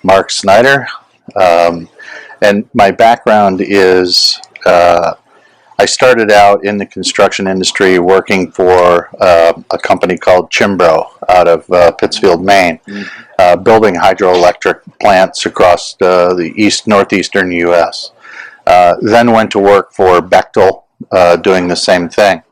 Mark Snyder, and my background is I started out in the construction industry working for a company called Chimbro out of Pittsfield, Maine, building hydroelectric plants across the northeastern U.S. Then went to work for Bechtel, doing the same thing.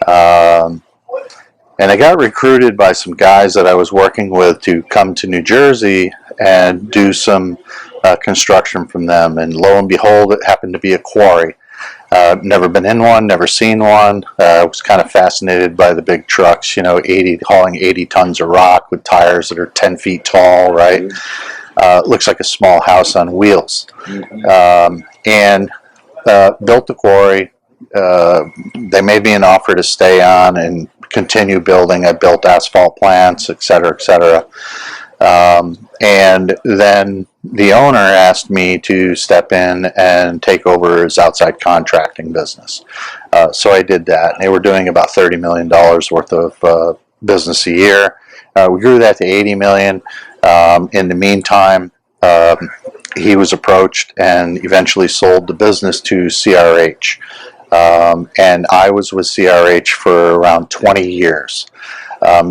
And I got recruited by some guys that I was working with to come to New Jersey and do some construction from them. And lo and behold, it happened to be a quarry. Never been in one, never seen one. I was kind of fascinated by the big trucks, hauling 80 tons of rock with tires that are 10 feet tall, right? Looks like a small house on wheels. And built the quarry. They made me an offer to stay on and continue building. I built asphalt plants, et cetera, et cetera. And then the owner asked me to step in and take over his outside contracting business. So I did that. They were doing about $30 million worth of business a year. We grew that to $80 million. In the meantime, he was approached and eventually sold the business to CRH. And I was with CRH for around 20 years.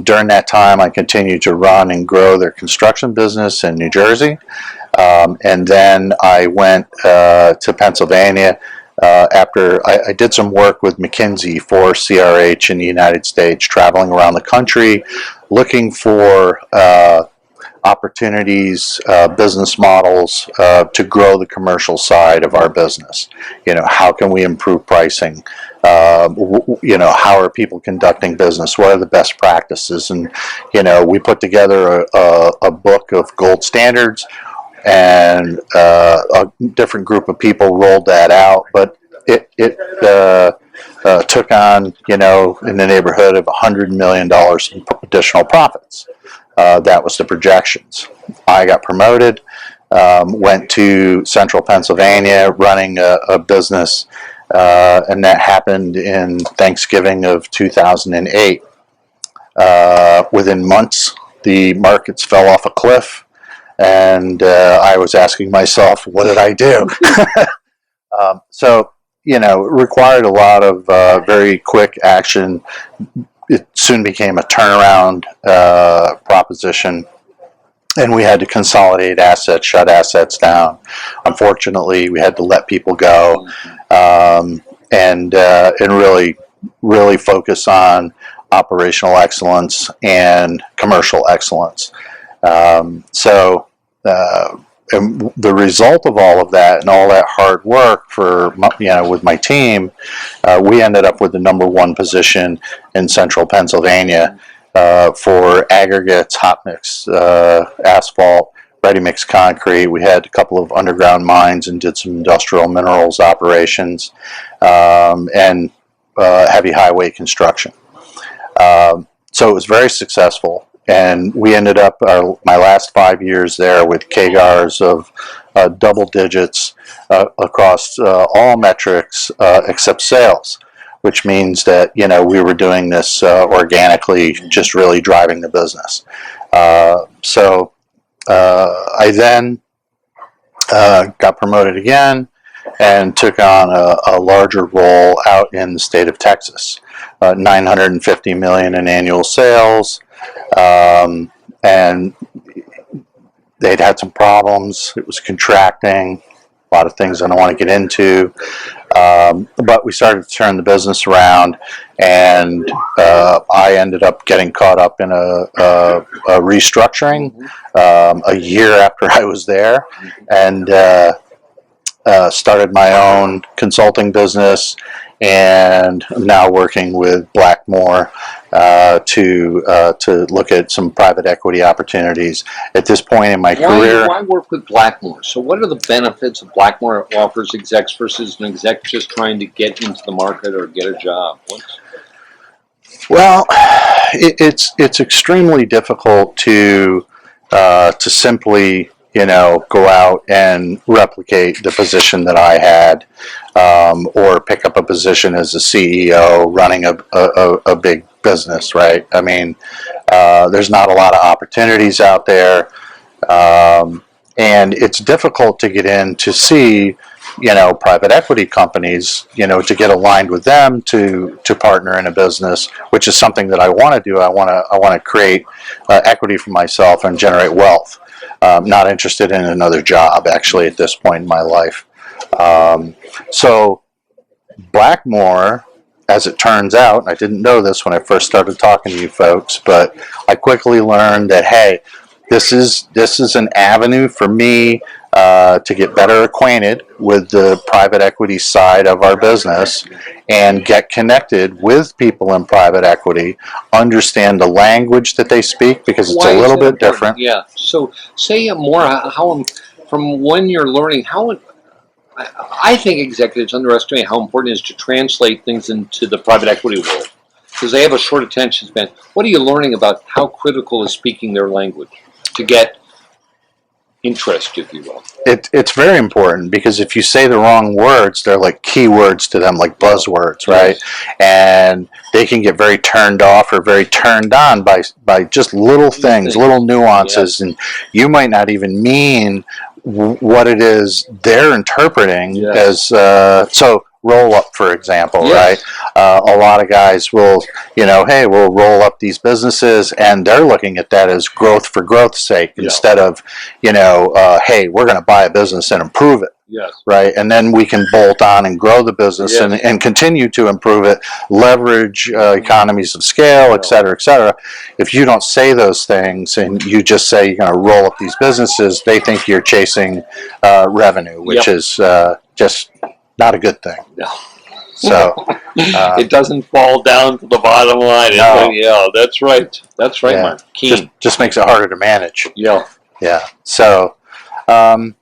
During that time, I continued to run and grow their construction business in New Jersey. And then I went to Pennsylvania after I did some work with McKinsey for CRH in the United States, traveling around the country, looking for opportunities, business models to grow the commercial side of our business. How can we improve pricing? How are people conducting business? What are the best practices? And we put together a book of gold standards, and a different group of people rolled that out. But it took on in the neighborhood of $100 million in additional profits. That was the projections. I got promoted, went to Central Pennsylvania running a business, and that happened in Thanksgiving of 2008. Within months, the markets fell off a cliff, and I was asking myself, what did I do? So, it required a lot of very quick action. It soon became a turnaround proposition, and we had to consolidate assets, shut assets down. Unfortunately, we had to let people go, and really focus on operational excellence and commercial excellence. And the result of all of that and all that hard work with my team, we ended up with the #1 position in Central Pennsylvania for aggregates, hot mix, asphalt, ready mix concrete. We had a couple of underground mines and did some industrial minerals operations, and heavy highway construction. So it was very successful. And we ended up my last 5 years there with CAGRs of double digits across all metrics except sales, which means that we were doing this organically, just really driving the business. So I then got promoted again and took on a larger role out in the state of Texas, $950 million in annual sales. And they'd had some problems. It was contracting, a lot of things I don't want to get into. But we started to turn the business around, and I ended up getting caught up in a restructuring a year after I was there, and started my own consulting business, and I'm now working with Blackmore to look at some private equity opportunities. At this point in my career, why work with Blackmore? So, what are the benefits of Blackmore offers execs versus an exec just trying to get into the market or get a job? Well, it's extremely difficult to simply go out and replicate the position that I had, or pick up a position as a CEO running a big business, right? I mean, there's not a lot of opportunities out there, and it's difficult to get in to see, private equity companies, to get aligned with them to partner in a business, which is something that I want to do. I want to create equity for myself and generate wealth. Not interested in another job, actually, at this point in my life. So Blackmore, as it turns out, and I didn't know this when I first started talking to you folks, but I quickly learned that, hey, this is an avenue for me to get better acquainted with the private equity side of our business and get connected with people in private equity, understand the language that they speak, because it's Why a is little that bit important? different. Yeah. So say more how from when you're learning how. I think executives underestimate how important it is to translate things into the private equity world because they have a short attention span. What are you learning about how critical is speaking their language to get interest, if you will? It's very important, because if you say the wrong words, they're like keywords to them, like buzzwords, right? Yes. And they can get very turned off or very turned on by just little things, little nuances, Yes. and you might not even mean what it is they're interpreting. Yes. As so roll up, for example, Yes. right? A lot of guys will, hey, we'll roll up these businesses, and they're looking at that as growth for growth's sake, instead of, hey, we're going to buy a business and improve it. Yes. Right, and then we can bolt on and grow the business, Yes. and continue to improve it, leverage economies of scale, et cetera, et cetera. If you don't say those things and you just say you're going to roll up these businesses, they think you're chasing revenue, which is just not a good thing. No. So it doesn't fall down to the bottom line. No. Yeah, that's right. That's right, Yeah. Mark. Keen. Just makes it harder to manage. Yeah. Yeah. So, and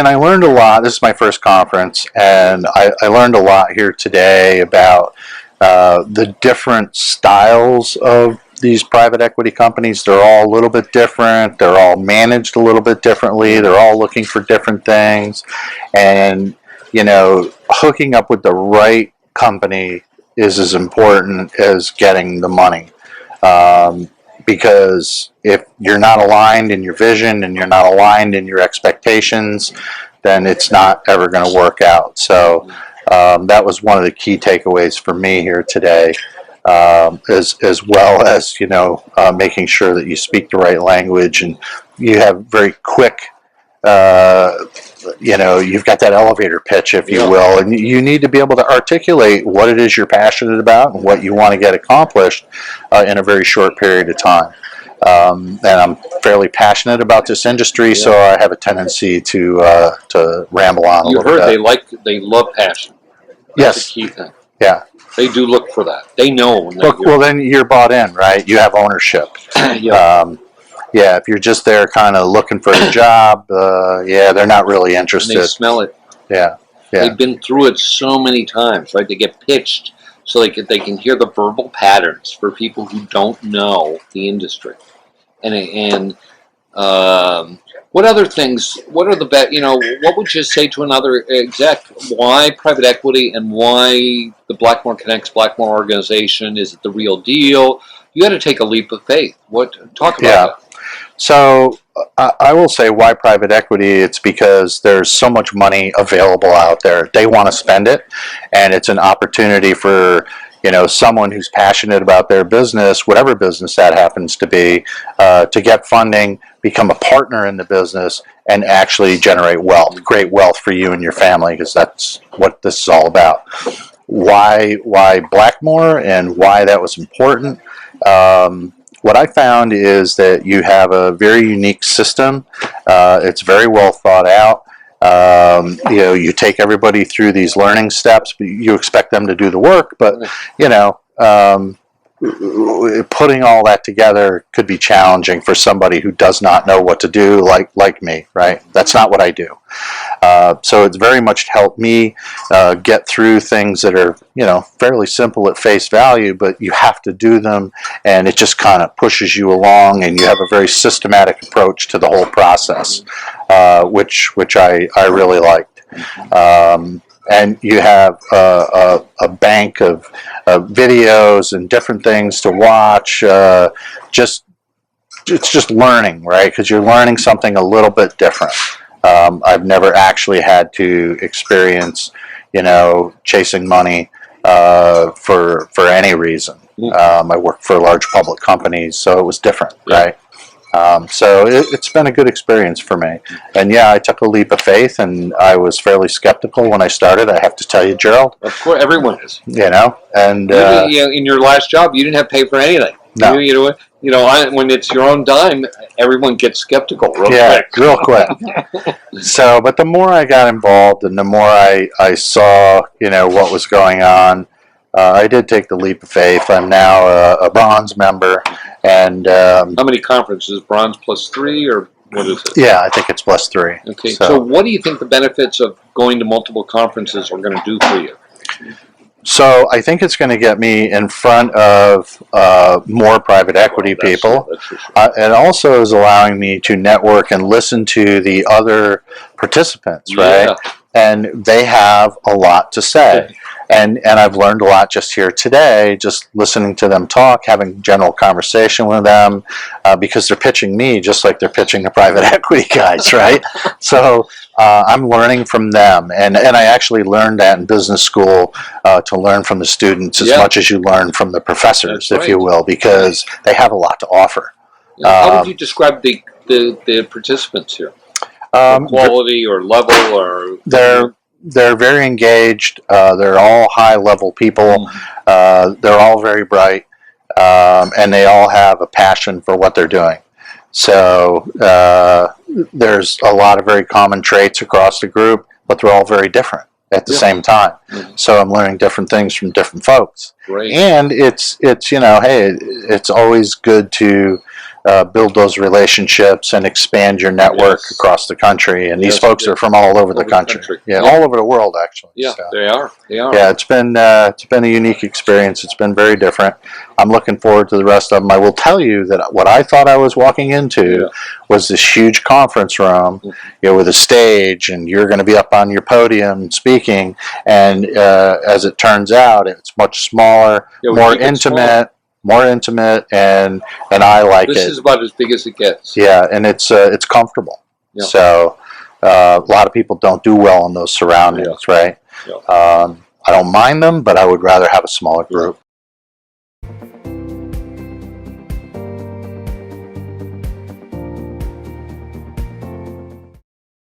I learned a lot. This is my first conference, and I learned a lot here today about the different styles of these private equity companies. They're all a little bit different. They're all managed a little bit differently. They're all looking for different things. And, hooking up with the right company is as important as getting the money. Because if you're not aligned in your vision and you're not aligned in your expectations, then it's not ever going to work out. So that was one of the key takeaways for me here today, as well as making sure that you speak the right language and you have very quick. You've got that elevator pitch, if you will, and you need to be able to articulate what it is you're passionate about and what you want to get accomplished in a very short period of time. And I'm fairly passionate about this industry, so I have a tendency to ramble on. You heard they love passion. That's a key thing. Yeah. They do look for that. They know when they Well, then you're bought in, right? You have ownership. Yeah, if you're just there kind of looking for a job, they're not really interested. And they smell it. Yeah. They've been through it so many times, right? They get pitched so they can hear the verbal patterns for people who don't know the industry. And what other things, what are the best, what would you say to another exec? Why private equity and why the Blackmore Connects Blackmore organization? Is it the real deal? You got to take a leap of faith. Talk about that. So I will say why private equity. It's because there's so much money available out there. They want to spend it, and it's an opportunity for someone who's passionate about their business, whatever business that happens to be, to get funding, become a partner in the business, and actually generate wealth, great wealth for you and your family, because that's what this is all about. Why Blackmore and why that was important? What I found is that you have a very unique system. It's very well thought out. You take everybody through these learning steps, but you expect them to do the work. But putting all that together could be challenging for somebody who does not know what to do, like me. Right? That's not what I do. So it's very much helped me get through things that are, fairly simple at face value, but you have to do them, and it just kind of pushes you along, and you have a very systematic approach to the whole process, which I really liked. And you have a bank of videos and different things to watch. It's just learning, right? Because you're learning something a little bit different. I've never actually had to experience, chasing money for any reason. I worked for large public companies, so it was different, right? So it's been a good experience for me. And yeah, I took a leap of faith, and I was fairly skeptical when I started, I have to tell you, Gerald. Of course, everyone is. And in your last job, you didn't have to pay for anything. No. When it's your own dime, everyone gets skeptical real quick. So, but the more I got involved and the more I saw, what was going on, I did take the leap of faith. I'm now a bronze member. And how many conferences? Bronze plus 3, or what is it? Yeah, I think it's plus 3. Okay. So what do you think the benefits of going to multiple conferences are going to do for you? So I think it's going to get me in front of more private equity people. That's for sure. It also is allowing me to network and listen to the other participants, right? Yeah. And they have a lot to say. And I've learned a lot just here today, just listening to them talk, having general conversation with them, because they're pitching me just like they're pitching the private equity guys, right? So I'm learning from them. And I actually learned that in business school, to learn from the students as much as you learn from the professors, if you will, because they have a lot to offer. How would you describe the participants here? Quality or level, or they're very engaged. They're all high-level people. They're all very bright, and they all have a passion for what they're doing. So there's a lot of very common traits across the group, but they're all very different at the same time. So I'm learning different things from different folks. Great. And it's hey, it's always good to build those relationships and expand your network across the country. And these folks are from all over the country. All over the world, actually. Yeah, so. They are. Yeah, it's been a unique experience. It's been very different. I'm looking forward to the rest of them. I will tell you that what I thought I was walking into was this huge conference room, with a stage, and you're going to be up on your podium speaking. And as it turns out, it's much smaller, more intimate. More intimate, and I like it. This is about as big as it gets. Yeah, and it's comfortable. Yeah. So a lot of people don't do well in those surroundings, right? Yeah. I don't mind them, but I would rather have a smaller group.